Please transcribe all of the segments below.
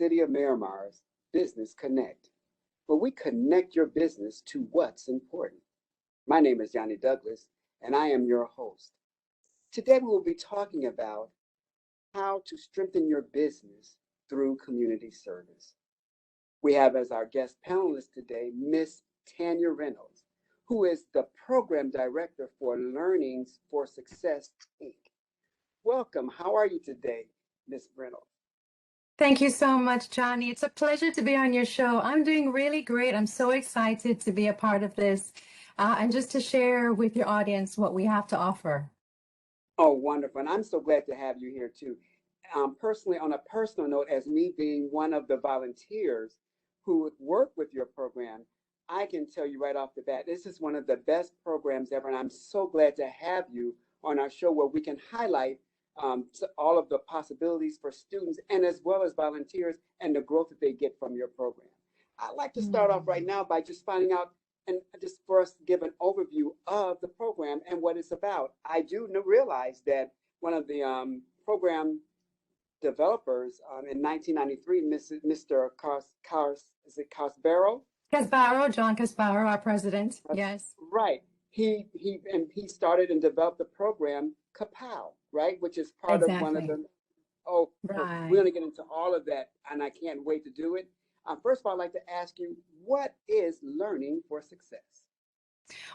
City of Miramar's Business Connect, where we connect your business to what's important. My name is Yanni Douglas, and I am your host. Today, we will be talking about how to strengthen your business through community service. We have as our guest panelist today, Miss Tania Reynolds, who is the Program Director for Learnings for Success, Inc. Welcome. How are you today, Miss Reynolds? Thank you so much, Johnny. It's a pleasure to be on your show. I'm doing really great. I'm so excited to be a part of this and just to share with your audience what we have to offer. Oh, wonderful. And I'm so glad to have you here too. Personally, on a personal note, as me being one of the volunteers who work with your program, I can tell you right off the bat, this is one of the best programs ever. And I'm so glad to have you on our show where we can highlight all of the possibilities for students and as well as volunteers and the growth that they get from your program. I'd like to start off right now by just finding out and just for us to give an overview of the program and what it's about. I do realize that one of the program developers in 1993, Mr. Casbaro? Casbaro, John Casbaro, our president. Yes. Right. He started and developed the program KAPOW, right? Which is part of one of the, right. We're going to get into all of that, and I can't wait to do it. First of all, I'd like to ask you, what is Learning for Success?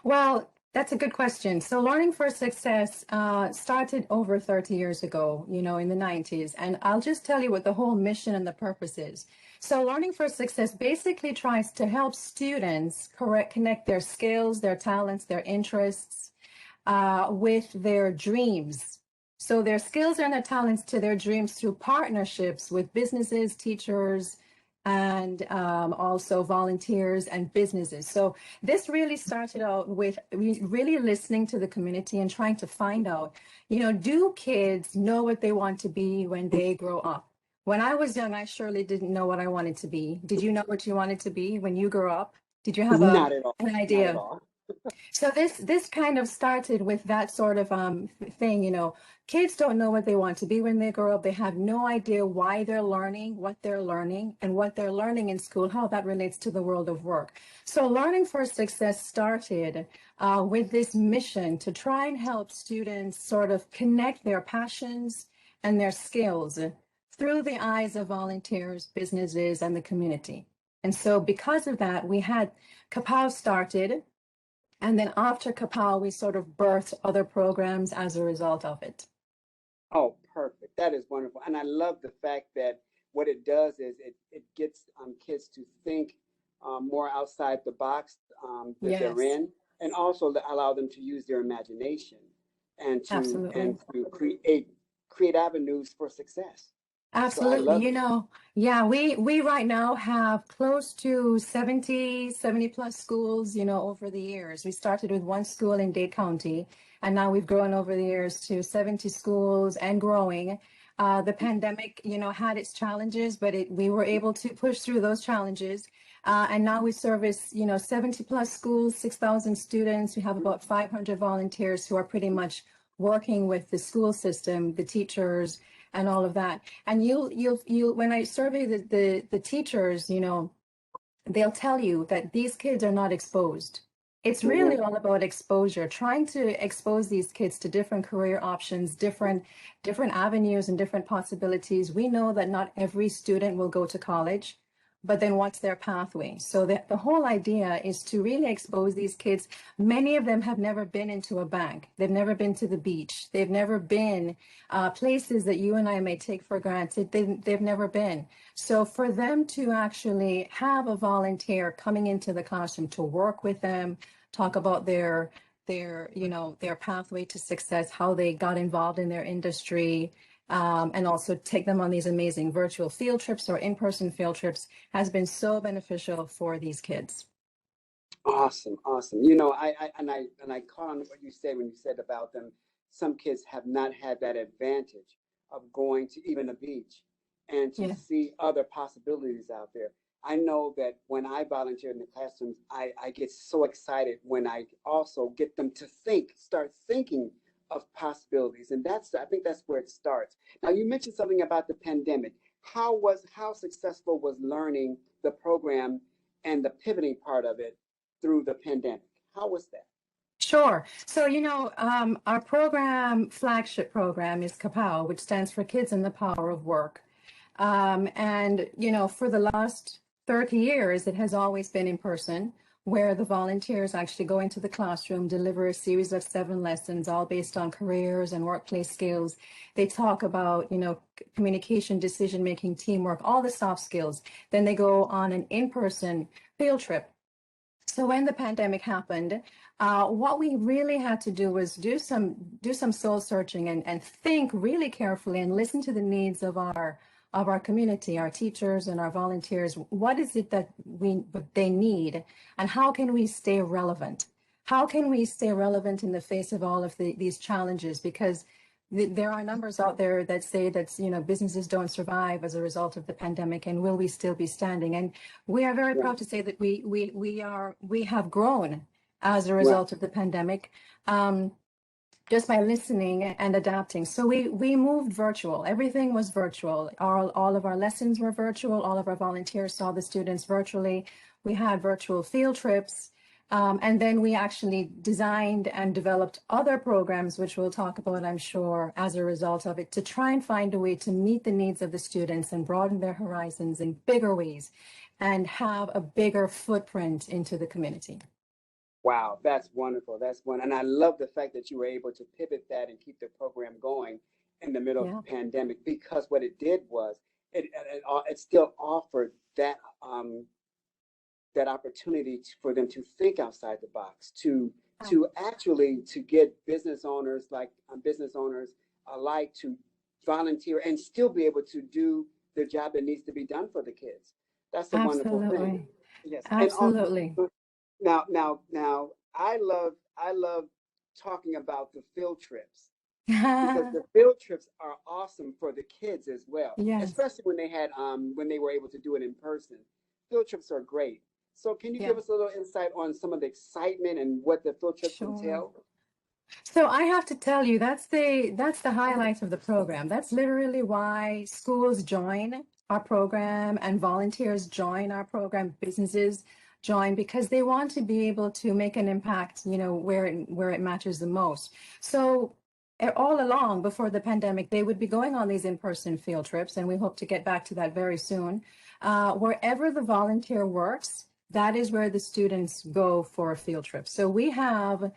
Well, that's a good question. So Learning for Success started over 30 years ago, in the 90s. And I'll just tell you what the whole mission and the purpose is. So Learning for Success basically tries to help students connect their skills, their talents, their interests with their dreams. So their skills and their talents to their dreams through partnerships with businesses, teachers, and also volunteers and businesses. So this really started out with really listening to the community and trying to find out, do kids know what they want to be when they grow up? When I was young, I surely didn't know what I wanted to be. Did you know what you wanted to be when you grew up? Did you have Not at all. an idea? Not at all. So this kind of started with that sort of thing, kids don't know what they want to be when they grow up. They have no idea why they're learning, what they're learning, and what they're learning in school, how that relates to the world of work. So Learning for Success started with this mission to try and help students sort of connect their passions and their skills through the eyes of volunteers, businesses, and the community. And so because of that, we had KAPOW started. And then after KAPOW, we sort of birthed other programs as a result of it. Oh, perfect. That is wonderful. And I love the fact that what it does is it gets kids to think more outside the box that they're in, and also to allow them to use their imagination and to create avenues for success. Absolutely. We right now have close to 70 plus schools, over the years. We started with one school in Dade County, and now we've grown over the years to 70 schools and growing. The pandemic, had its challenges, but we were able to push through those challenges. And now we service, 70 plus schools, 6,000 students. We have about 500 volunteers who are pretty much working with the school system, the teachers, and all of that. And you when I survey the teachers, they'll tell you that these kids are not exposed. It's really all about exposure, trying to expose these kids to different career options, different avenues and different possibilities. We know that not every student will go to college, but then what's their pathway? So the whole idea is to really expose these kids. Many of them have never been into a bank. They've never been to the beach. They've never been places that you and I may take for granted. They've never been. So for them to actually have a volunteer coming into the classroom to work with them, talk about their pathway to success, how they got involved in their industry, and also take them on these amazing virtual field trips or in-person field trips has been so beneficial for these kids. Awesome. I caught on what you said when you said about them. Some kids have not had that advantage of going to even a beach and to see other possibilities out there. I know that when I volunteer in the classrooms, I get so excited when I also get them to start thinking of possibilities. And I think that's where it starts. Now, you mentioned something about the pandemic. how successful was learning the program and the pivoting part of it through the pandemic? How was that? Sure. So, our flagship program is KAPOW, which stands for Kids in the Power of Work. And, for the last 30 years, it has always been in person, where the volunteers actually go into the classroom, deliver a series of 7 lessons, all based on careers and workplace skills. They talk about, communication, decision-making, teamwork, all the soft skills. Then they go on an in-person field trip. So when the pandemic happened, what we really had to do was do some soul searching and think really carefully and listen to the needs of our community, our teachers and our volunteers. What is it that they need, and how can we stay relevant? How can we stay relevant in the face of all of these challenges? Because there are numbers out there that say that businesses don't survive as a result of the pandemic, and will we still be standing? And we are very proud to say that we have grown as a result of the pandemic, just by listening and adapting. So we moved virtual. Everything was virtual. All of our lessons were virtual. All of our volunteers saw the students virtually. We had virtual field trips. And then we actually designed and developed other programs, which we'll talk about, I'm sure, as a result of it, to try and find a way to meet the needs of the students and broaden their horizons in bigger ways and have a bigger footprint into the community. Wow, that's wonderful. That's one. And I love the fact that you were able to pivot that and keep the program going in the middle of the pandemic, because what it did was it still offered that that opportunity for them to think outside the box, to actually to get business owners alike to volunteer and still be able to do the job that needs to be done for the kids. That's a wonderful thing. Yes, absolutely. Now, I love talking about the field trips, because the field trips are awesome for the kids as well. Yes. Especially when they were able to do it in person. Field trips are great. So can you give us a little insight on some of the excitement and what the field trips entail? So I have to tell you, that's the highlight of the program. That's literally why schools join our program and volunteers join our program, businesses join, because they want to be able to make an impact, where it matters the most. So all along before the pandemic, they would be going on these in-person field trips, and we hope to get back to that very soon. Wherever the volunteer works, that is where the students go for a field trip. So we have,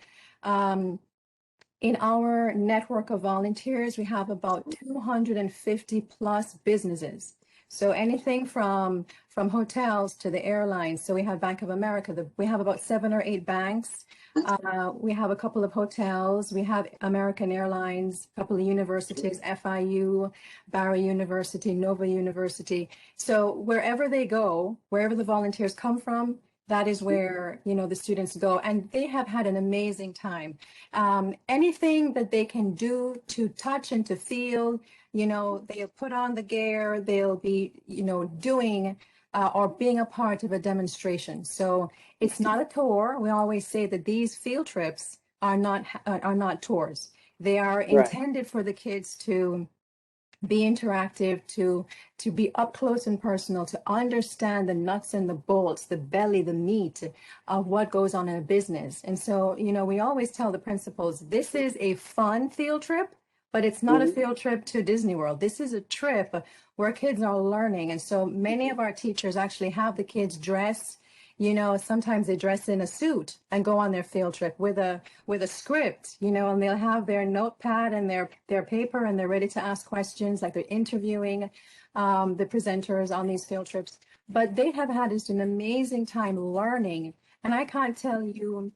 in our network of volunteers, we have about 250 plus businesses. So anything from hotels to the airlines. So we have Bank of America. We have about 7 or 8 banks. We have a couple of hotels. We have American Airlines, a couple of universities, FIU, Barry University, Nova University. So wherever they go, wherever the volunteers come from, that is where, the students go, and they have had an amazing time. Anything that they can do to touch and to feel, they'll put on the gear, they'll be, doing or being a part of a demonstration. So it's not a tour. We always say that these field trips are not tours. They are intended for the kids to be interactive, to be up close and personal, to understand the nuts and the bolts, the belly, the meat of what goes on in a business. And so, we always tell the principals, this is a fun field trip, but it's not a field trip to Disney World. This is a trip where kids are learning. And so many of our teachers actually have the kids dress. Sometimes they dress in a suit and go on their field trip with a script, and they'll have their notepad and their paper, and they're ready to ask questions, like they're interviewing the presenters on these field trips. But they have had just an amazing time learning. And I can't tell you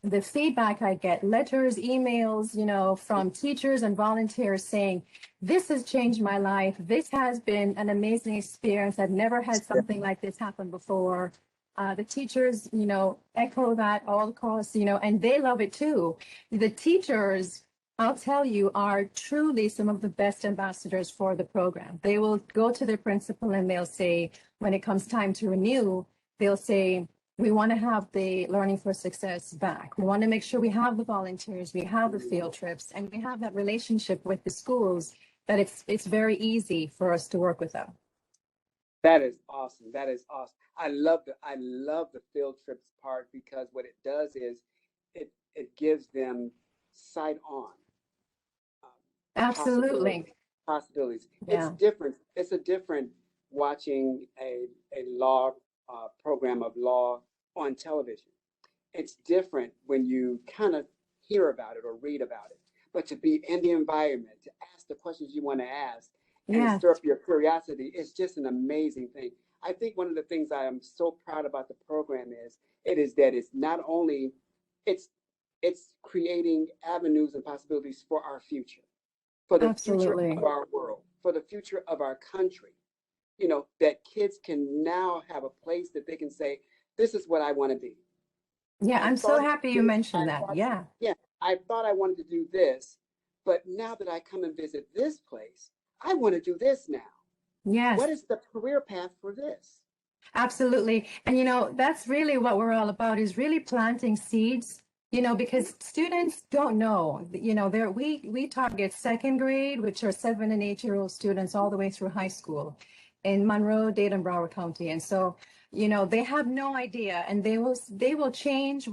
the feedback I get, letters, emails, from teachers and volunteers saying, this has changed my life. This has been an amazing experience. I've never had something like this happen before. The teachers, echo that all across, and they love it too. The teachers, I'll tell you, are truly some of the best ambassadors for the program. They will go to their principal and they'll say, when it comes time to renew, they'll say, we want to have the Learning for Success back. We want to make sure we have the volunteers, we have the field trips, and we have that relationship with the schools that it's very easy for us to work with them. That is awesome. That is awesome. I love the field trips part because what it does is it gives them sight on um, possibilities. Absolutely. Possibilities. It's Yeah. different. It's a different watching a law program of law on television. It's different when you kind of hear about it or read about it. But to be in the environment, to ask the questions you want to ask and Yes. stir up your curiosity is just an amazing thing. I think one of the things I am so proud about the program is it is that it's not only it's it's creating avenues and possibilities for our future, for the future of Absolutely. our world, for the future of our country. You know, that kids can now have a place that they can say, this is what I want to be. Yeah, I I'm so thought happy you this, mentioned that. Yeah. yeah, I thought I wanted to do this, but now that I come and visit this place, I want to do this now. Yes. What is the career path for this? Absolutely. And that's really what we're all about is really planting seeds, because students don't know, we target second grade, which are 7 and 8-year-old students all the way through high school in Monroe, Dade, and Broward County. And so, they have no idea and they will change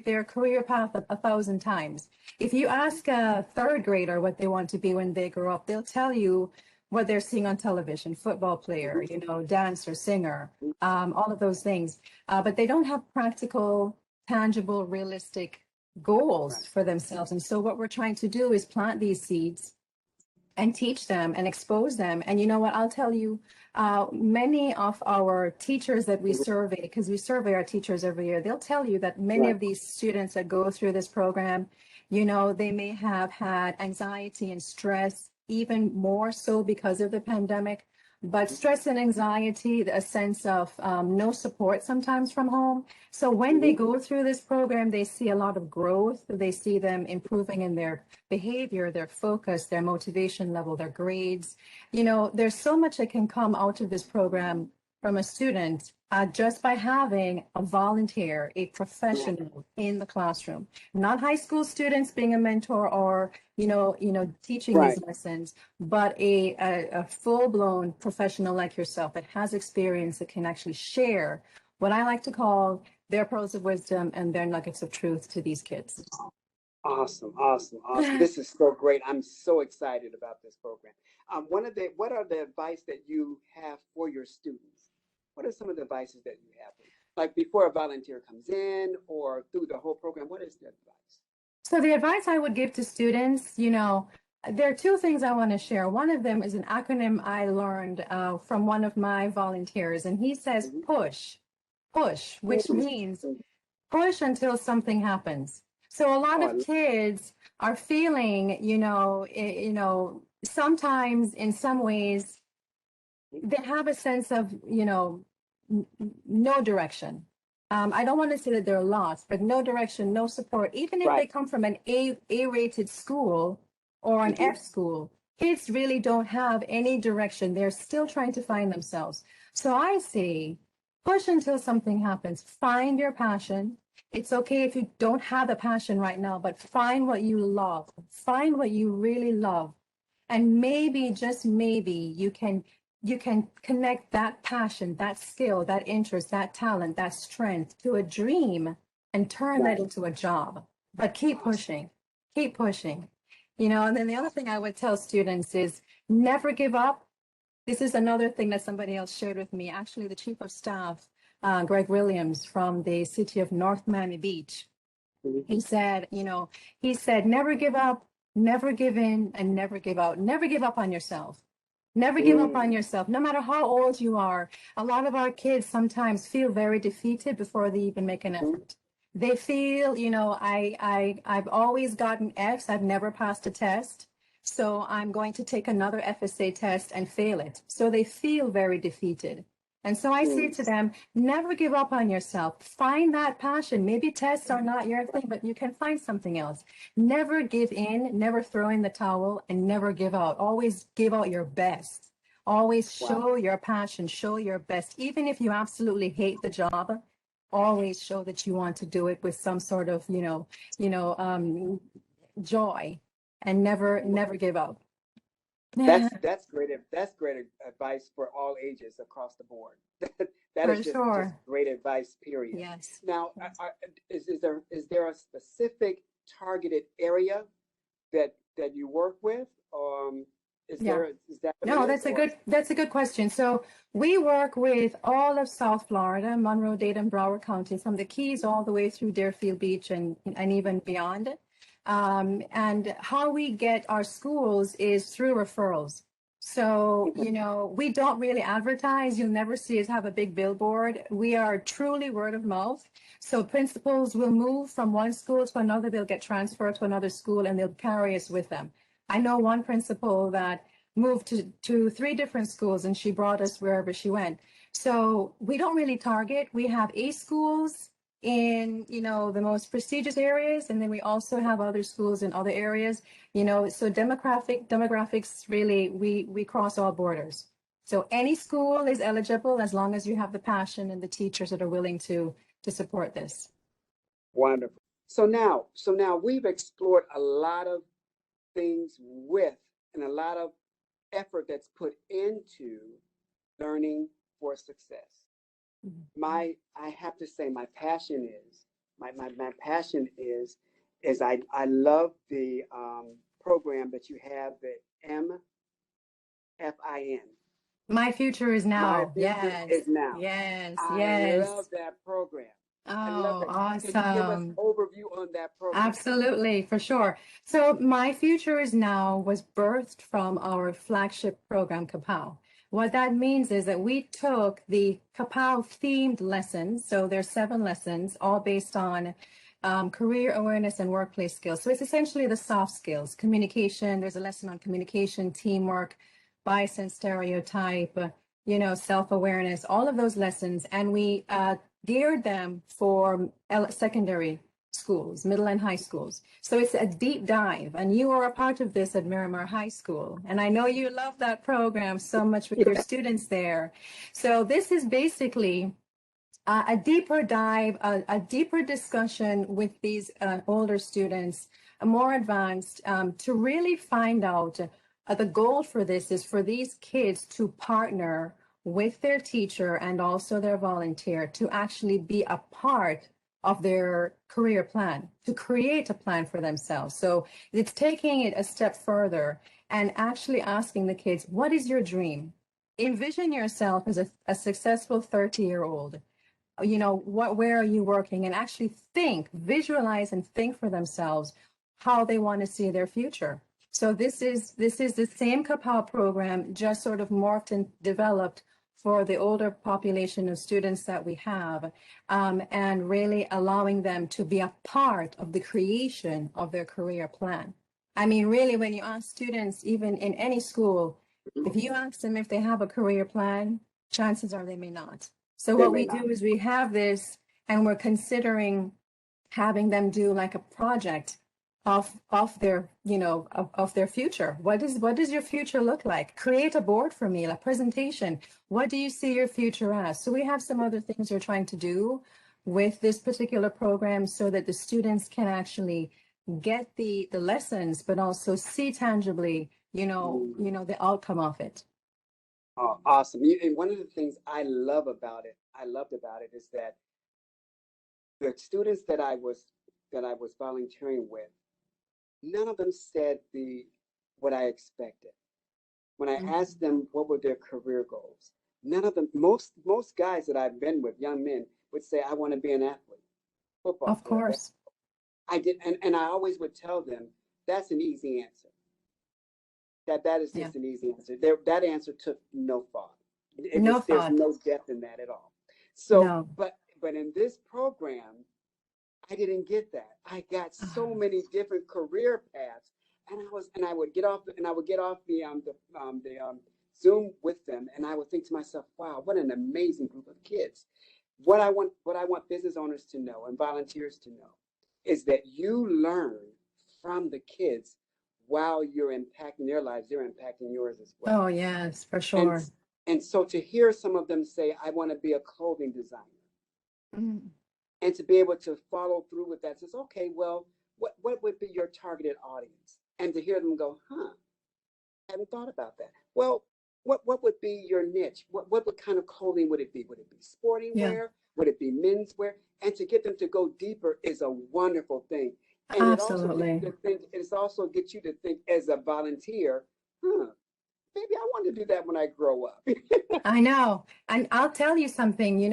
their career path a thousand times. If you ask a third grader what they want to be when they grow up, they'll tell you what they're seeing on television, football player, dancer, singer, all of those things. But they don't have practical, tangible, realistic Right. goals for themselves. And so what we're trying to do is plant these seeds and teach them and expose them. And you know what? I'll tell you, many of our teachers that we Mhm. survey, because we survey our teachers every year, they'll tell you that many Right. of these students that go through this program, they may have had anxiety and stress, even more so because of the pandemic. But stress and anxiety, a sense of no support sometimes from home. So when they Mhm. go through this program, they see a lot of growth. They see them improving in their behavior, their focus, their motivation level, their grades. There's so much that can come out of this program from a student just by having a volunteer, a Right. professional in the classroom, not high school students being a mentor or, teaching Right. these lessons, but a full-blown professional like yourself that has experience that can actually share what I like to call their pearls of wisdom and their nuggets of truth to these kids. Awesome. Awesome. Awesome. This is so great. I'm so excited about this program. What are the advice that you have for your students? What are some of the advices that you have? Like before a volunteer comes in or through the whole program, what is the advice? So the advice I would give to students, there are two things I want to share. One of them is an acronym I learned from one of my volunteers, and he says Mhm. push, which Mm. means push until something happens. So a lot Oh, of kids are feeling, sometimes in some ways they have a sense of, no direction. I don't want to say that they're lost, but no direction, no support. Even if they right. come from an A-rated school or an Hmm. F school, kids really don't have any direction. They're still trying to find themselves. So I say, push until something happens. Find your passion. It's okay if you don't have a passion right now, but find what you love. Find what you really love. And maybe, just maybe, you can connect that passion, that skill, that interest, that talent, that strength to a dream and turn that Right. into a job. But keep Awesome. pushing, keep pushing. And then the other thing I would tell students is never give up. This is another thing that somebody else shared with me. Actually, the chief of staff, Greg Williams from the city of North Miami Beach, Mhm. he said, never give up, never give in, and never give out. Never give up on yourself. Never give up on Mm. yourself, no matter how old you are. A lot of our kids sometimes feel very defeated before they even make an Mhm. effort. They feel, I've always gotten Fs. I've never passed a test. So I'm going to take another FSA test and fail it. So they feel very defeated. And so I say Mm. to them, never give up on yourself. Find that passion. Maybe tests are not your thing, but you can find something else. Never give in, never throw in the towel, and never give out. Always give out your best. Always Wow. show your passion, show your best. Even if you absolutely hate the job, always show that you want to do it with some sort of, joy, and never give up. That's great advice for all ages across the board. That For is just sure. great advice. Period. Yes. Now, Yes. is there a specific targeted area that you work with? Yeah. Is that what it No, is, or? that's a good question. So we work with all of South Florida, Monroe, Dade, and Broward counties, from the Keys all the way through Deerfield Beach and even beyond. And how we get our schools is through referrals. So, Okay. we don't really advertise. You'll never see us have a big billboard. We are truly word of mouth. So principals will move from one school to another. They'll get transferred to another school and they'll carry us with them. I know one principal that moved to three different schools and she brought us wherever she went. So we don't really target. We have A schools in, the most prestigious areas, and then we also have other schools in other areas, so demographics really, we cross all borders. So any school is eligible as long as you have the passion and the teachers that are willing to support this. Wonderful. So now we've explored a lot of things with and a lot of effort that's put into learning for success. Mhm. I have to say my passion is I love the program that you have, the MFIN. My future is My now. future Yes, is now. yes, I love yes. that program. I love Oh, that. Can you give us awesome. overview on that program? Absolutely, for sure. So My Future is Now was birthed from our flagship program, KAPOW. What that means is that we took the KAPOW themed lessons. So there's 7 lessons, all based on career awareness and workplace skills. So it's essentially the soft skills, communication. There's a lesson on communication, teamwork, bias and stereotype, self-awareness, all of those lessons. And we geared them for secondary schools, middle and high schools. So it's a deep dive, and you are a part of this at Miramar High School. And I know you love that program so much with your students there. So this is basically a deeper dive, a deeper discussion with these older students, more advanced, to really find out. The goal for this is for these kids to partner with their teacher and also their volunteer to actually be a part of their career plan, to create a plan for themselves. So it's taking it a step further and actually asking the kids, what is your dream? Envision yourself as a successful 30-year-old. Where are you working, and actually visualize and think for themselves how they want to see their future. So this is the same KAPOW program, just sort of morphed and developed for the older population of students that we have, and really allowing them to be a part of the creation of their career plan. I mean, really, when you ask students, even in any school, if you ask them if they have a career plan, chances are they may not. So They what may we not. do is we have this, and we're considering having them do like a project of their, of their future. What does your future look like? Create a board for me, a presentation. What do you see your future as? So we have some other things we're trying to do with this particular program so that the students can actually get the lessons, but also see tangibly, the outcome of it. Oh, awesome. And one of the things I loved about it is that the students that I was volunteering with, none of them said the what I expected. When I asked Mhm. them what were their career goals, none of them, most guys that I've been with, young men, would say, I want to be an athlete, football Of player. course. I did, and I always would tell them that's an easy answer. That is Yeah. just an easy answer. That answer took no thought. No There's thought. no depth in that at all. So, No. but in this program, I didn't get that. I got so Ah, many different career paths, and I would get off the Zoom with them, and I would think to myself, wow, what an amazing group of kids. What I want business owners to know and volunteers to know is that you learn from the kids while you're impacting their lives, they're impacting yours as well. oh, yes, for And sure. and so to hear some of them say, I want to be a clothing designer, Mm. and to be able to follow through with that says, okay, well, what would be your targeted audience? And to hear them go, huh, Hadn't thought about that. Well, what would be your niche? What kind of clothing would it be? Would it be sporting Yeah, wear? Would it be menswear? And to get them to go deeper is a wonderful thing. And it also gets absolutely. you to think, it also gets you to think as a volunteer, huh, maybe I want to do that when I grow up. I know. And I'll tell you something,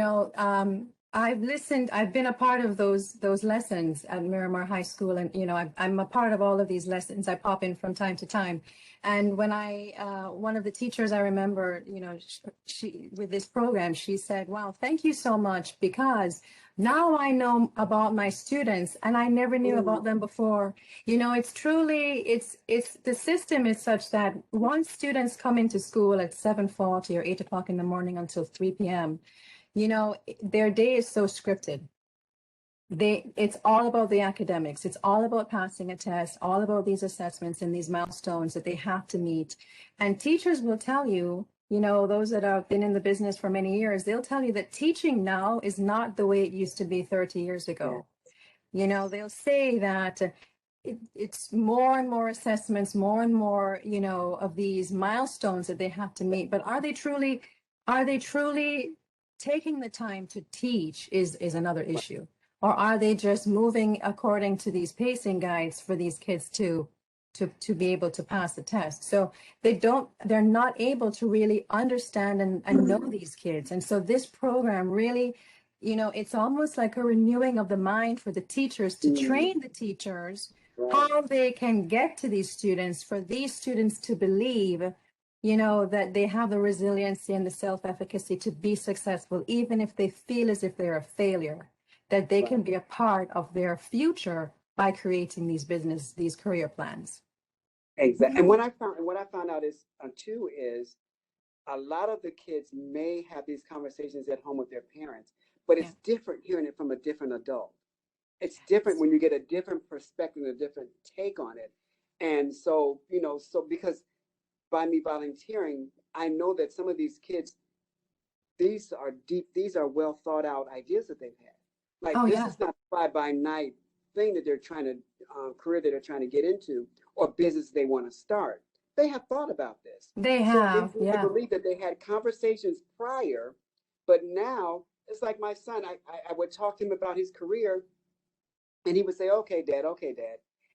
I've been a part of those lessons at Miramar High School, and I'm a part of all of these lessons. I pop in from time to time. And when one of the teachers I remember, she with this program, she said, "Wow, thank you so much, because now I know about my students and I never knew about Mm, them before." It's truly, it's the system is such that once students come into school at 7:40 or 8 o'clock in the morning until 3 p.m., their day is so scripted. It's all about the academics. It's all about passing a test, all about these assessments and these milestones that they have to meet. And teachers will tell you, those that have been in the business for many years, they'll tell you that teaching now is not the way it used to be 30 years yeah, ago. They'll say that it's more and more assessments, more and more, of these milestones that they have to meet. But are they truly taking the time to teach is another right, issue. Or are they just moving according to these pacing guides for these kids to be able to pass the test? So they're not able to really understand and know these kids. And so this program really, it's almost like a renewing of the mind for the teachers to mm, train the teachers right, how they can get to these students, for these students to believe, that they have the resiliency and the self-efficacy to be successful, even if they feel as if they're a failure, that they right. can be a part of their future by creating these career plans. Exactly. And what I found out is too is a lot of the kids may have these conversations at home with their parents, but Yeah. it's different hearing it from a different adult. It's different when you get a different perspective, a different take on it. And so, so because by me volunteering, I know that some of these kids, these are deep, these are well thought out ideas that they've had. Like Oh this yeah, is not a fly by night thing that they're trying to, career that they're trying to get into or business they want to start. They have thought about this. they So it leads have. me to Yeah. believe that they had conversations prior, but now it's like my son. I would talk to him about his career, and he would say, okay, dad.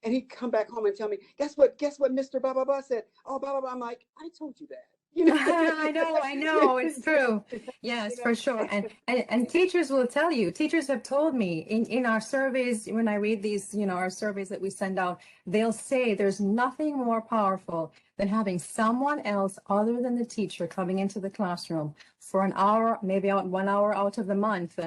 And he'd come back home and tell me, guess what Mr. Blah blah blah said. Oh, blah blah blah. I'm like, I told you that. I know, it's true. You Yes, know, for sure. And teachers will tell you, teachers have told me in our surveys, when I read these, our surveys that we send out, they'll say there's nothing more powerful than having someone else other than the teacher coming into the classroom for an hour, maybe out 1 hour out of the month,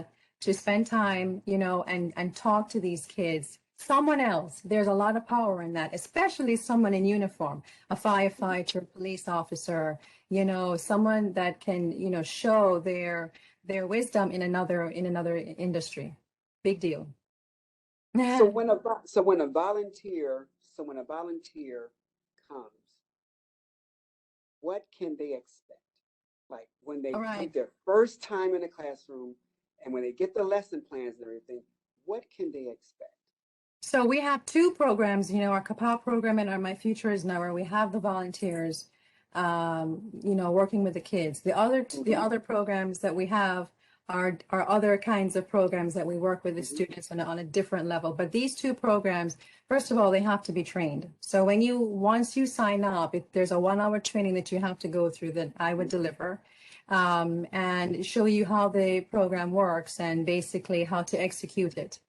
to spend time, and talk to these kids. Someone else, there's a lot of power in that, especially someone in uniform, a firefighter, a police officer, someone that can, show their wisdom in another industry. Big deal. so All when a volunteer comes, what can they expect? Like when they come right. their first time in the classroom and when they get the lesson plans and everything, what can they expect? So we have two programs, our KAPOW program and our My Future Is Now, where we have the volunteers, working with the kids. The Mm-hmm, other programs that we have are other kinds of programs that we work with the mm-hmm, students on a different level. But these two programs, first of all, they have to be trained. So once you sign up, there's a 1 hour training that you have to go through that I would deliver, and show you how the program works and basically how to execute it.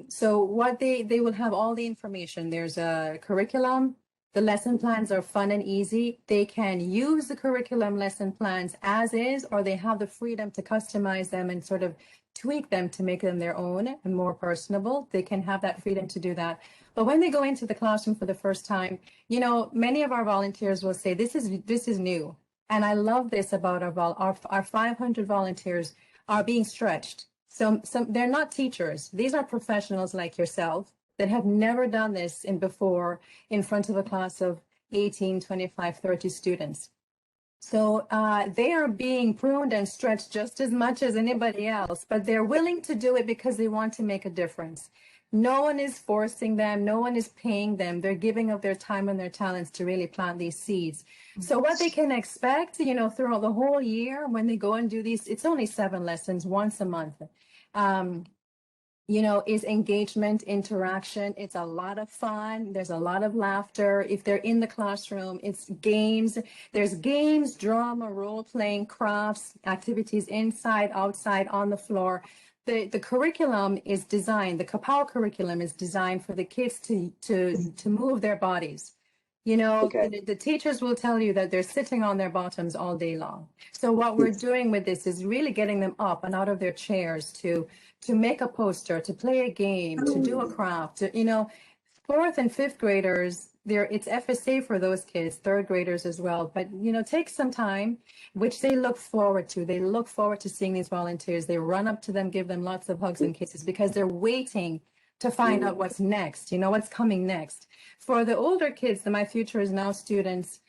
So what they will have all the information. There's a curriculum. The lesson plans are fun and easy. They can use the curriculum lesson plans as is, or they have the freedom to customize them and sort of tweak them to make them their own and more personable. They can have that freedom to do that. But when they go into the classroom for the first time, many of our volunteers will say, this is new. And I love this about our 500 volunteers are being stretched. So they're not teachers. These are professionals like yourself that have never done this before in front of a class of 18, 25, 30 students. So they are being pruned and stretched just as much as anybody else, but they're willing to do it because they want to make a difference. No one is forcing them. No one is paying them. They're giving of their time and their talents to really plant these seeds. So what they can expect, throughout the whole year when they go and do these, it's only 7 lessons once a month. Is engagement, interaction. It's a lot of fun. There's a lot of laughter. If they're in the classroom, it's games. There's games, drama, role playing, crafts, activities inside, outside, on the floor. The curriculum is designed, the KAPOW curriculum is designed for the kids to move their bodies. Okay. The teachers will tell you that they're sitting on their bottoms all day long. So what we're doing with this is really getting them up and out of their chairs to make a poster, to play a game, to do a craft. Fourth and fifth graders, it's FSA for those kids, third graders as well. But take some time, which they look forward to. They look forward to seeing these volunteers. They run up to them, give them lots of hugs and kisses because they're waiting to find out what's next, what's coming next. For the older kids, the My Future Is Now students,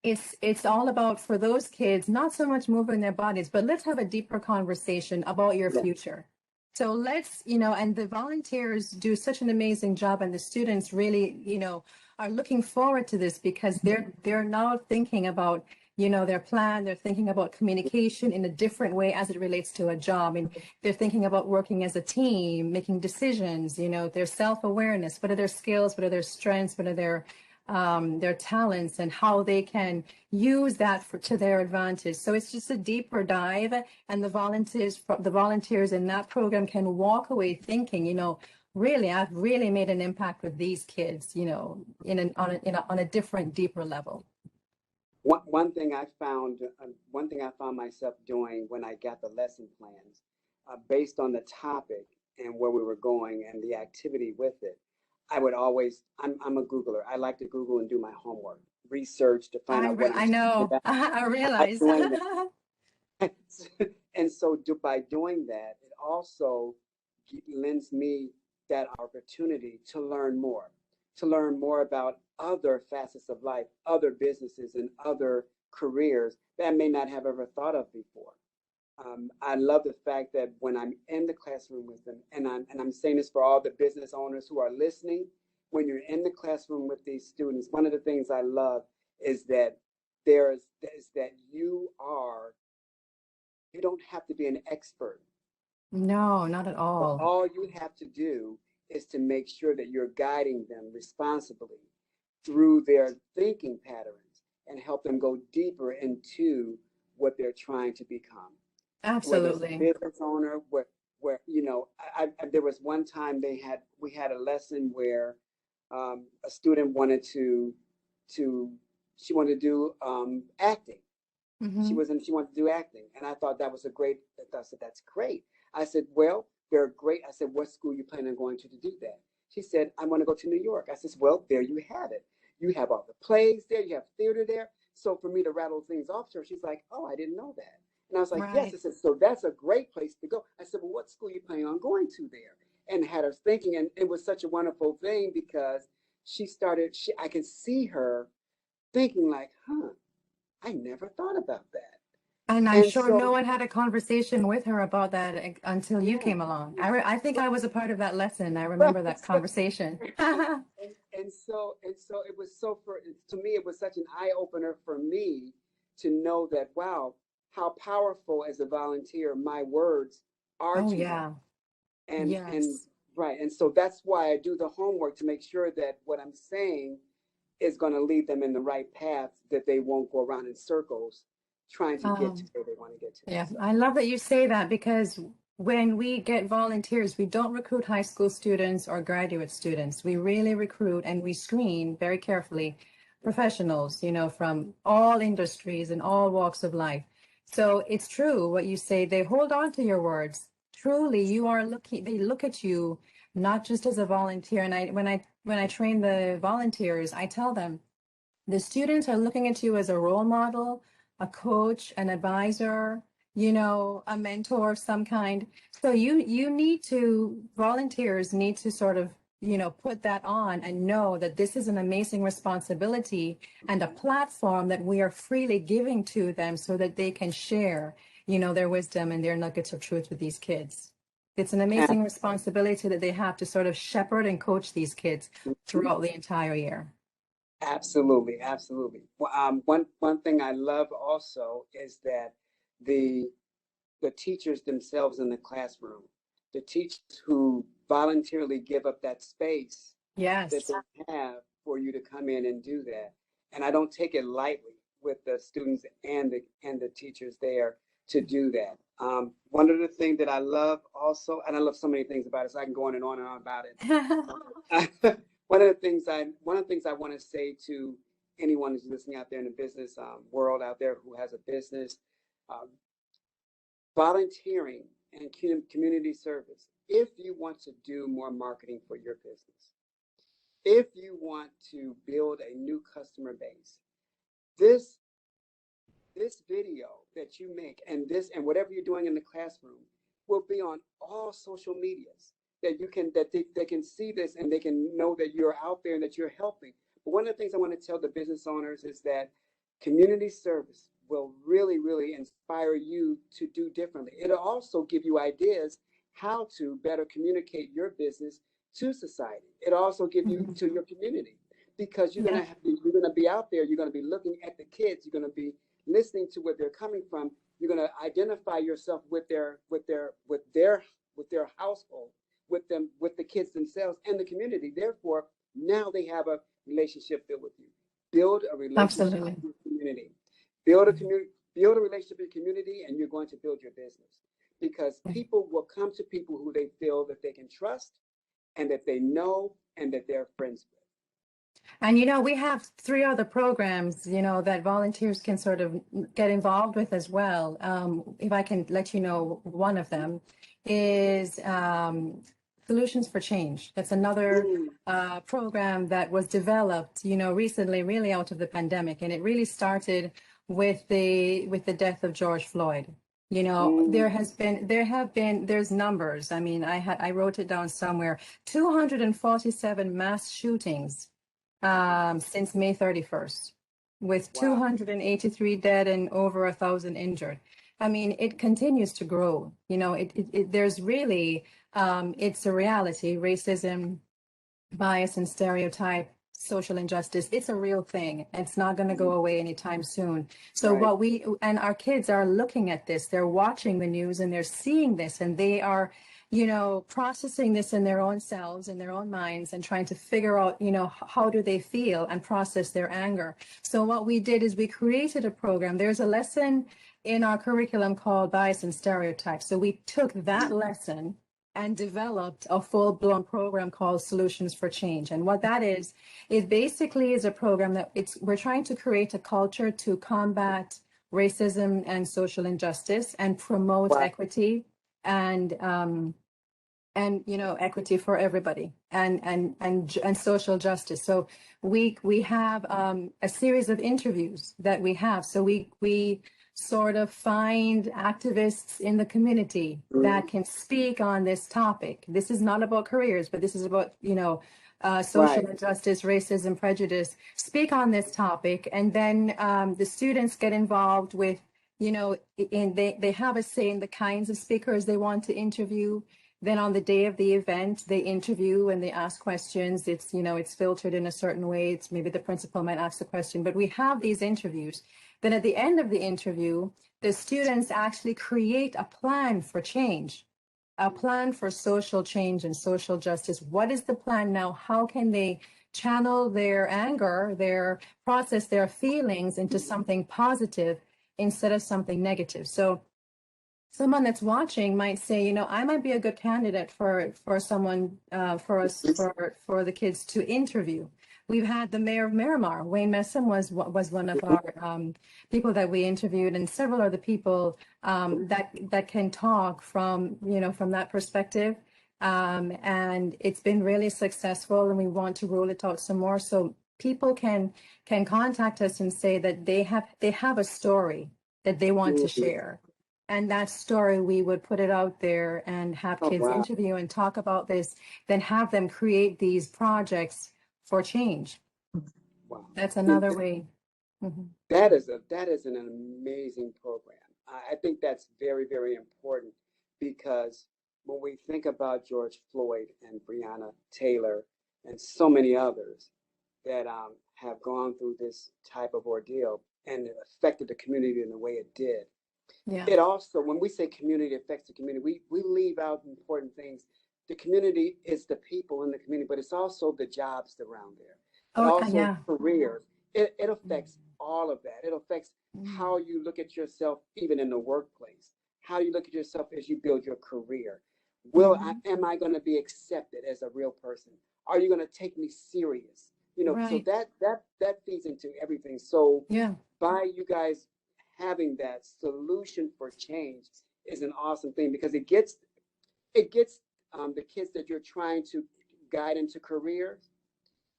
it's all about, for those kids, not so much moving their bodies, but let's have a deeper conversation about your future. So let's, and the volunteers do such an amazing job, and the students really, are looking forward to this because they're now thinking about, their plan. They're thinking about communication in a different way as it relates to a job. And they're thinking about working as a team, making decisions, their self-awareness, what are their skills, what are their strengths, what are their talents, and how they can use that to their advantage. So it's just a deeper dive, and the volunteers in that program can walk away thinking, really, I've really made an impact with these kids, on a different, deeper level. One thing I found myself doing when I got the lesson plans, based on the topic and where we were going and the activity with it, I would always, I'm a Googler. I like to Google and do my homework, research to find out what I know. I realize. doing that. And so by doing that, it also lends me that opportunity to learn more about other facets of life, other businesses, and other careers that I may not have ever thought of before. I love the fact that when I'm in the classroom with them, and I'm saying this for all the business owners who are listening, when you're in the classroom with these students, one of the things I love is that you don't have to be an expert. No, not at all. All you have to do is to make sure that you're guiding them responsibly through their thinking patterns and help them go deeper into what they're trying to become. Absolutely. Whether it's a business owner, there was one time we had a lesson where a student wanted to do acting. Mm-hmm. She wanted to do acting, and I thought that was I said, that's great. I said, well, they're great. I said, what school are you planning on going to do that? She said, I want to go to New York. I said, well, there you have it. You have all the plays there. You have theater there. So for me to rattle things off to her, she's like, oh, I didn't know that. And I was like, yes. I said, so that's a great place to go. I said, well, what school are you planning on going to there? And had her thinking, and it was such a wonderful thing because I could see her thinking like, I never thought about that. And I'm sure no one had a conversation with her about that until you came along. I think I was a part of that lesson. I remember that conversation. and so it was to me, it was such an eye opener for me to know that, wow, how powerful as a volunteer my words are to them. And so that's why I do the homework to make sure that what I'm saying is going to lead them in the right path, that they won't go around in circles trying to get to where they want to get to. Yeah, so. I love that you say that, because when we get volunteers, we don't recruit high school students or graduate students. We really recruit and we screen very carefully professionals, from all industries and all walks of life. So it's true what you say. They hold on to your words. Truly, they look at you not just as a volunteer. And when I train the volunteers, I tell them the students are looking at you as a role model, a coach, an advisor, a mentor of some kind. So volunteers need to sort of, put that on and know that this is an amazing responsibility and a platform that we are freely giving to them so that they can share, their wisdom and their nuggets of truth with these kids. It's an amazing responsibility that they have to sort of shepherd and coach these kids throughout the entire year. Absolutely, absolutely. One thing I love also is that the the teachers themselves in the classroom, the teachers who voluntarily give up that space that Yes. they have for you to come in and do that. And I don't take it lightly with the students and the teachers there to do that. One of the things that I love also, and I love so many things about it, so I can go on and on and on about it. One of the things I want to say to anyone who's listening out there in the business world out there who has a business, um, volunteering and community service. If you want to do more marketing for your business, if you want to build a new customer base, this this video that you make and whatever you're doing in the classroom will be on all social medias that you can that they can see this and they can know that you're out there and that you're helping. But one of the things I want to tell the business owners is that community service will really, really inspire you to do differently. It'll also give you ideas how to better communicate your business to society. It'll also give you Mhm. to your community because Yeah, you're gonna be out there. You're gonna be looking at the kids. You're gonna be listening to where they're coming from. You're gonna identify yourself with their household, with the kids themselves and the community. Therefore, now they have a relationship built with you. Build a relationship absolutely. with your community. Build a relationship with your community, and you're going to build your business because people will come to people who they feel that they can trust and that they know and that they're friends with. And we have three other programs, that volunteers can sort of get involved with as well. If I can let you know, one of them is Solutions for Change. That's another Mm, program that was developed, recently, really out of the pandemic, and it really started with the death of George Floyd. mm, There's numbers. I mean, I wrote it down somewhere. 247 mass shootings since May 31st, with wow. 283 dead and over 1,000 injured. I mean, it continues to grow. There's really, it's a reality. Racism, bias, and stereotype, social injustice, it's a real thing. It's not going to go away anytime soon. So Right. and our kids are looking at this, they're watching the news and they're seeing this, and they are processing this in their own selves, in their own minds, and trying to figure out, how do they feel and process their anger. So what we did is we created a program. There's a lesson in our curriculum called Bias and Stereotypes. So we took that lesson and developed a full-blown program called Solutions for Change. And what that is, it basically is a program that we're trying to create a culture to combat racism and social injustice and promote Wow. equity and equity for everybody and social justice. So we have a series of interviews that we have. So we sort of find activists in the community that Mm, can speak on this topic. This is not about careers, but this is about social right. injustice, racism, prejudice. Speak on this topic, and then the students get involved with they have a say in the kinds of speakers they want to interview. Then on the day of the event, they interview and they ask questions. It's filtered in a certain way. It's maybe the principal might ask the question, but we have these interviews. Then at the end of the interview, the students actually create a plan for change, a plan for social change and social justice. What is the plan now? How can they channel their anger, process their feelings into something positive instead of something negative? So someone that's watching might say, I might be a good candidate for someone for us for the kids to interview. We've had the mayor of Miramar, Wayne Messam, was one of our people that we interviewed, and several other people that can talk from that perspective. And it's been really successful, and we want to roll it out some more so people can contact us and say that they have a story that they want to Mhm. share, and that story, we would put it out there and have Oh, kids wow. interview and talk about this, then have them create these projects for change. Wow. That's You- another way. Mhm. that is an amazing program. I think that's very, very important because when we think about George Floyd and Breonna Taylor and so many others that have gone through this type of ordeal and it affected the community in the way it did. Yeah. It also, when we say community affects the community, we leave out important things. The community is the people in the community, but it's also the jobs around there. It Oh, also yeah. careers. It affects all of that. It affects Mm. how you look at yourself, even in the workplace, how you look at yourself as you build your career. Mhm. Am I going to be accepted as a real person? Are you going to take me serious? So Right. that feeds into everything. So Yeah. by you guys having that solution for change is an awesome thing because it gets the kids that you're trying to guide into careers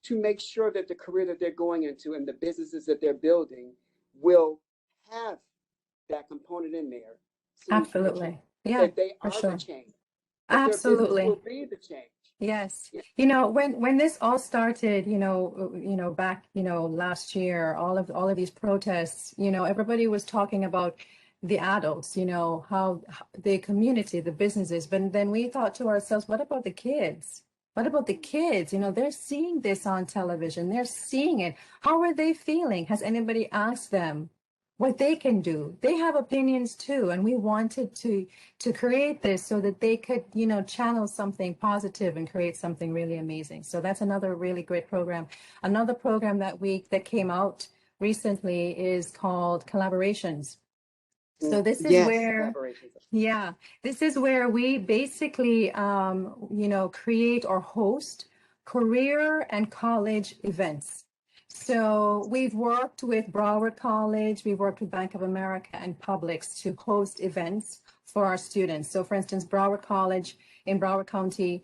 to make sure that the career that they're going into and the businesses that they're building will have that component in there so Absolutely. Yeah, that they for are the sure. change, that their business Absolutely. will be the change. Yes. Yeah. When this all started, back, last year, all of these protests, everybody was talking about the adults, how the community, the businesses, but then we thought to ourselves, what about the kids? What about the kids? They're seeing this on television. They're seeing it. How are they feeling? Has anybody asked them what they can do? They have opinions too, and we wanted to create this so that they could, channel something positive and create something really amazing. So that's another really great program. Another program that came out recently is called Collaborations. So this is Yes, where, collaborations. yeah, this is where we basically, create or host career and college events. So we've worked with Broward College, we've worked with Bank of America and Publix to host events for our students. So for instance, Broward College in Broward County,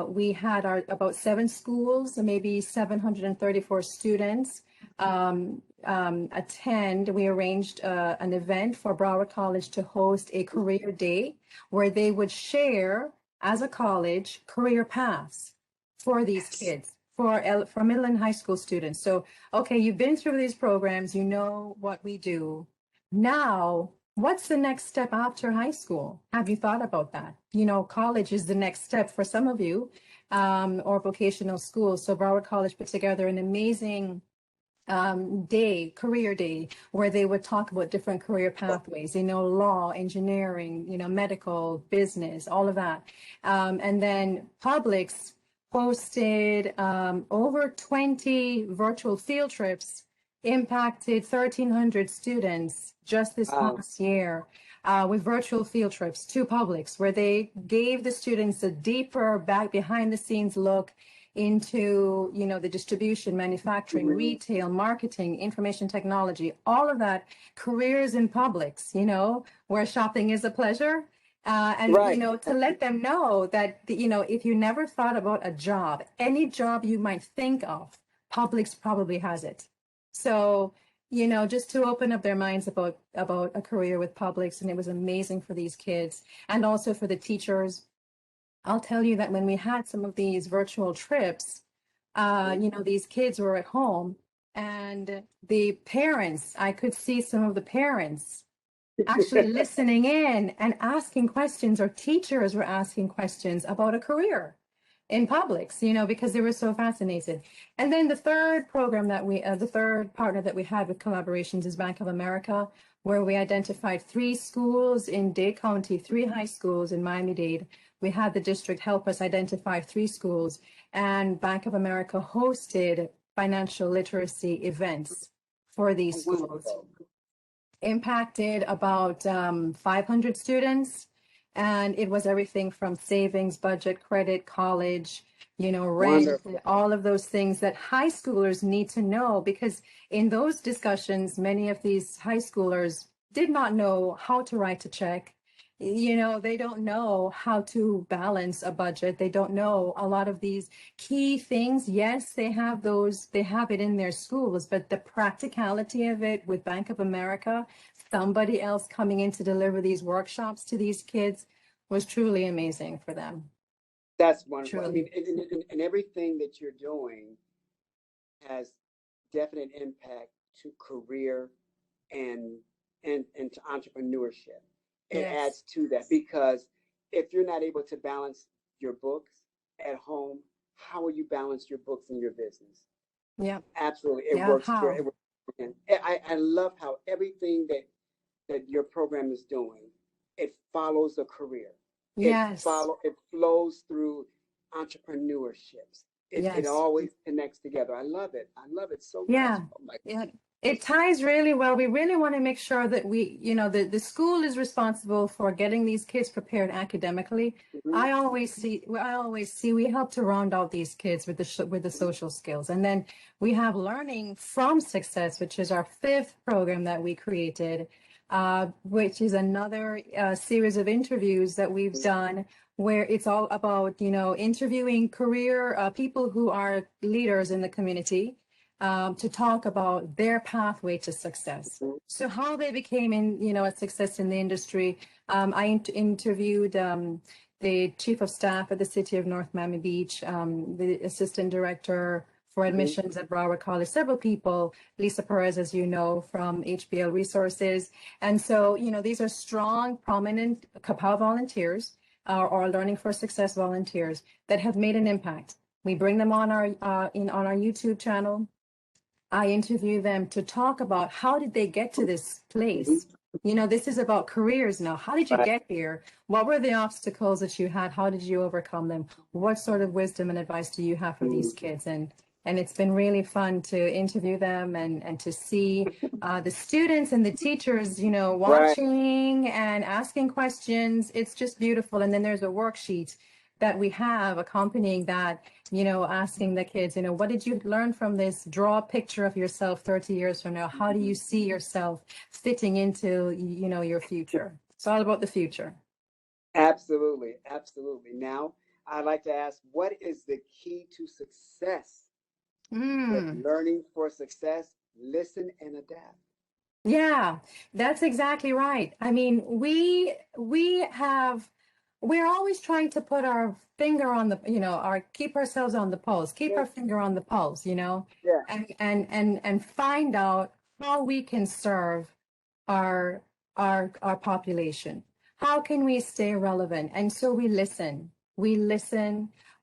we had about 7 schools, maybe 734 students attend. We arranged an event for Broward College to host a career day where they would share as a college career paths for these Yes. kids, for middle and high school students. So, okay, you've been through these programs, you know what we do. Now, what's the next step after high school? Have you thought about that? College is the next step for some of you, or vocational school. So Broward College put together an amazing career day, where they would talk about different career pathways, law, engineering, medical, business, all of that. And then Publix hosted over 20 virtual field trips, impacted 1,300 students just this Wow. past year. With virtual field trips to Publix, where they gave the students a deeper behind the scenes look into the distribution, manufacturing, retail, marketing, information technology, all of that, careers in Publix, where shopping is a pleasure. And Right. to let them know that if you never thought about a job, any job you might think of, Publix probably has it. So just to open up their minds about a career with Publix, and it was amazing for these kids and also for the teachers. I'll tell you that when we had some of these virtual trips, these kids were at home, and the parents, I could see some of the parents actually listening in and asking questions, or teachers were asking questions about a career in Publix, because they were so fascinated. And then the third partner that we had with collaborations is Bank of America, where we identified 3 schools in Dade County, 3 high schools in Miami-Dade. We had the district help us identify 3 schools, and Bank of America hosted financial literacy events for these Oh, schools. wonderful. Impacted about 500 students, and it was everything from savings, budget, credit, college, rent, Wonderful. all of those things that high schoolers need to know, because in those discussions, many of these high schoolers did not know how to write a check. They don't know how to balance a budget. They don't know a lot of these key things. Yes, they have it in their schools, but the practicality of it with Bank of America, somebody else coming in to deliver these workshops to these kids, was truly amazing for them. That's wonderful. I Truly. mean, and everything that you're doing has definite impact to career and to entrepreneurship. It Yes. adds to that because if you're not able to balance your books at home, how will you balance your books in your business? Yeah. Absolutely, Yeah. it How? works. And I love how everything that your program is doing, it follows a career. Yes. It flows through entrepreneurships. It Yes. always connects together. I love it. I love it so much. Yeah, Oh my yeah. It ties really well. We really want to make sure that the school is responsible for getting these kids prepared academically. God. I always see we help to round out these kids with with the social skills. And then we have Learning from Success, which is our fifth program that we created, which is another series of interviews that we've done where it's all about, interviewing career people who are leaders in the community to talk about their pathway to success. Mhm. So how they became a success in the industry. I interviewed the chief of staff at the city of North Miami Beach, the assistant director for Mhm. admissions at Broward College, several people, Lisa Perez, as you know, from HBL Resources. And so, these are strong, prominent KAPOW volunteers or Learning for Success volunteers that have made an impact. We bring them on on our YouTube channel. I interview them to talk about how did they get to this Mhm. place. This is about careers now. How did you Right. get here? What were the obstacles that you had? How did you overcome them? What sort of wisdom and advice do you have for these Mhm. kids? And it's been really fun to interview them and to see the students and the teachers, Right. watching and asking questions. It's just beautiful. And then there's a worksheet that we have accompanying that, asking the kids, what did you learn from this? Draw a picture of yourself 30 years from now. How do you see yourself fitting into, your future? It's all about the future. Absolutely. Absolutely. Now, I'd like to ask, what is the key to success with Mm. learning for success? Listen and adapt. Yeah, that's exactly right. I mean, we're always trying to put our finger on the, keep ourselves on the pulse, keep Yeah. our finger on the pulse, Yeah. and find out how we can serve our our population. How can we stay relevant? And so we listen,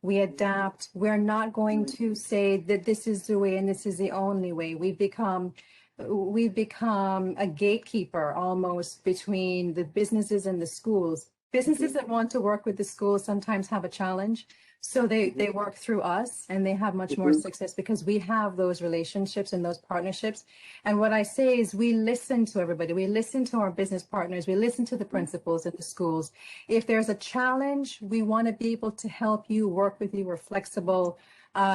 we adapt. We're not going to say that this is the way and this is the only way. We've become a gatekeeper almost between the businesses and the schools. Businesses Mhm. that want to work with the schools sometimes have a challenge. So they Mhm. work through us and they have much more Mhm. success because we have those relationships and those partnerships. And what I say is we listen to everybody. We listen to our business partners. We listen to the principals at the schools. If there's a challenge, we want to be able to help you, work with you. We're flexible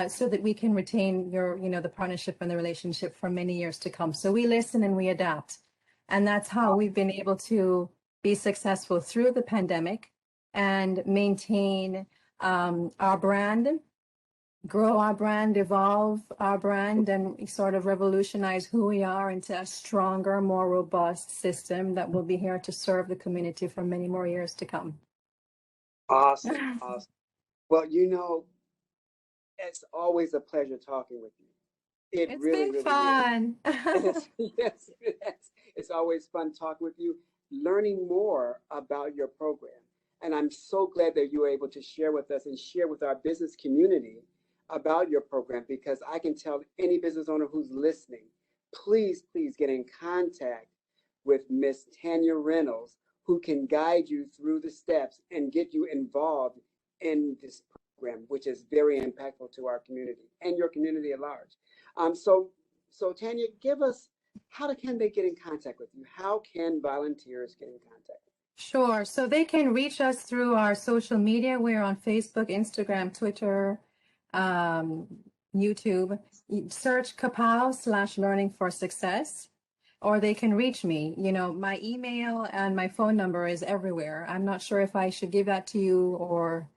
so that we can retain the partnership and the relationship for many years to come. So we listen and we adapt. And that's how we've been able to be successful through the pandemic and maintain our brand, grow our brand, evolve our brand, and sort of revolutionize who we are into a stronger, more robust system that will be here to serve the community for many more years to come. Awesome. Awesome. Well, it's always a pleasure talking with you. It It's really, been really is. fun. Yes, yes, yes. It's always fun talking with you, learning more about your program. And I'm so glad that you were able to share with us and share with our business community about your program because I can tell any business owner who's listening, please, please get in contact with Miss Tania Reynolds, who can guide you through the steps and get you involved in this program, which is very impactful to our community and your community at large. So Tania, give us can they get in contact with you? How can volunteers get in contact? Sure. So they can reach us through our social media. We're on Facebook, Instagram, Twitter, um, YouTube. Search Kapow /Learning for Success, or they can reach me. My email and my phone number is everywhere. I'm not sure if I should give that to you or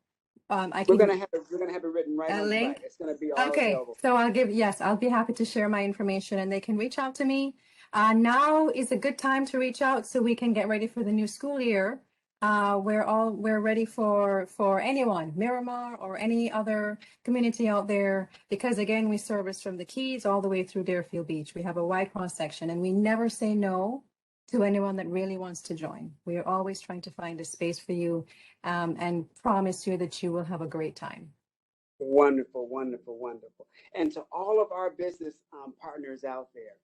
I can We're gonna have it written right a on right. link. It's gonna be all Okay, available. so yes, I'll be happy to share my information and they can reach out to me. Now is a good time to reach out so we can get ready for the new school year. We're ready for anyone, Miramar or any other community out there, because again, we service from the Keys all the way through Deerfield Beach. We have a wide cross section and we never say no to anyone that really wants to join. We are always trying to find a space for you, and promise you that you will have a great time. Wonderful, wonderful, wonderful. And to all of our business partners out there,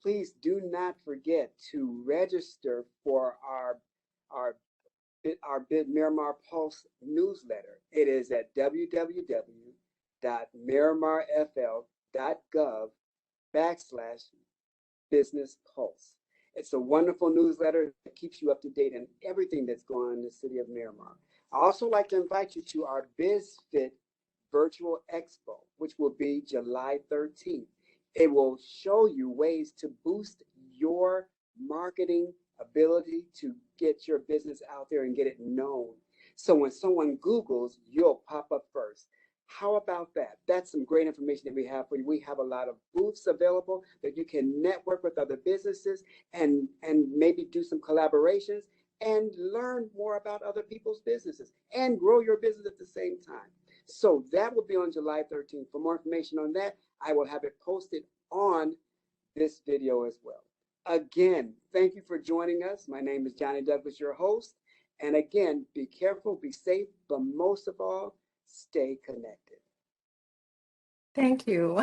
please do not forget to register for our Bid Miramar Pulse newsletter. It is at www.miramarfl.gov/business pulse. It's a wonderful newsletter that keeps you up to date on everything that's going on in the city of Miramar. I also like to invite you to our BizFit Virtual Expo, which will be July 13th. It will show you ways to boost your marketing ability to get your business out there and get it known. So when someone Googles, you'll pop up first. How about that? That's some great information that we have for you. We have a lot of booths available that you can network with other businesses and maybe do some collaborations and learn more about other people's businesses and grow your business at the same time. So that will be on July 13th. For more information on that, I will have it posted on this video as well. Again, thank you for joining us. My name is Johnny Douglas, your host. And again, be careful, be safe, but most of all, stay connected. Thank you.